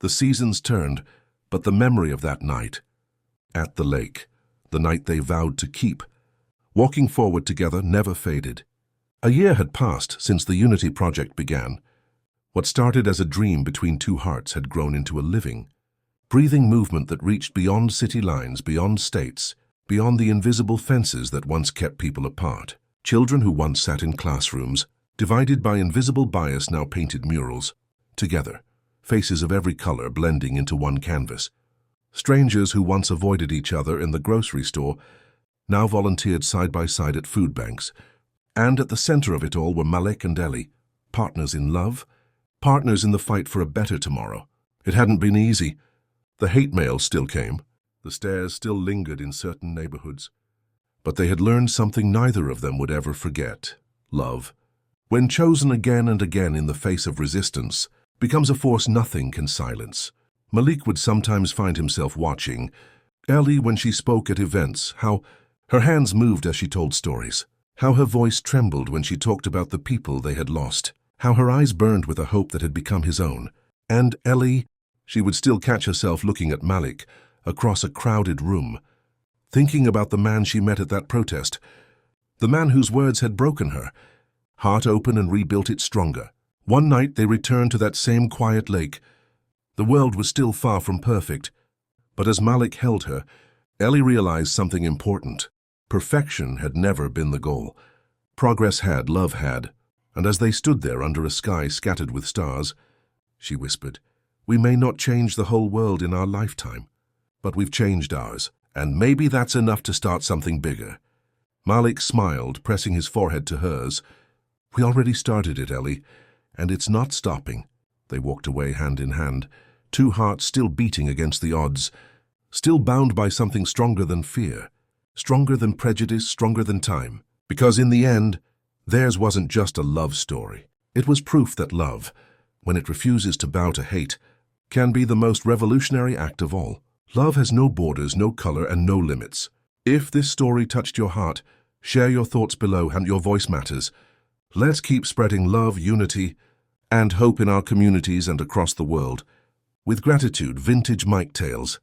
The seasons turned, but the memory of that night, at the lake, the night they vowed to keep, walking forward together, never faded. A year had passed since the Unity Project began. What started as a dream between two hearts had grown into a living, breathing movement that reached beyond city lines, beyond states, beyond the invisible fences that once kept people apart. Children who once sat in classrooms, divided by invisible bias, now painted murals, together, faces of every color blending into one canvas. Strangers who once avoided each other in the grocery store now volunteered side by side at food banks. And at the center of it all were Malik and Ellie, partners in love, partners in the fight for a better tomorrow. It hadn't been easy. The hate mail still came. The stares still lingered in certain neighborhoods. But they had learned something neither of them would ever forget: love. When chosen again and again in the face of resistance, becomes a force nothing can silence. Malik would sometimes find himself watching Ellie when she spoke at events, how her hands moved as she told stories, how her voice trembled when she talked about the people they had lost, how her eyes burned with a hope that had become his own. And Ellie, she would still catch herself looking at Malik across a crowded room, thinking about the man she met at that protest, the man whose words had broken her, heart open and rebuilt it stronger. One night they returned to that same quiet lake. The world was still far from perfect, but as Malik held her, Ellie realized something important. Perfection had never been the goal. Progress had, love had. And as they stood there under a sky scattered with stars, she whispered, "We may not change the whole world in our lifetime, but we've changed ours, and maybe that's enough to start something bigger." Malik smiled, pressing his forehead to hers. "We already started it, Ellie, and it's not stopping." They walked away hand in hand, two hearts still beating against the odds, still bound by something stronger than fear, stronger than prejudice, stronger than time. Because in the end, theirs wasn't just a love story. It was proof that love, when it refuses to bow to hate, can be the most revolutionary act of all. Love has no borders, no color, and no limits. If this story touched your heart, share your thoughts below, and your voice matters. Let's keep spreading love, unity, and hope in our communities and across the world. With gratitude, Vintage Mike Tales.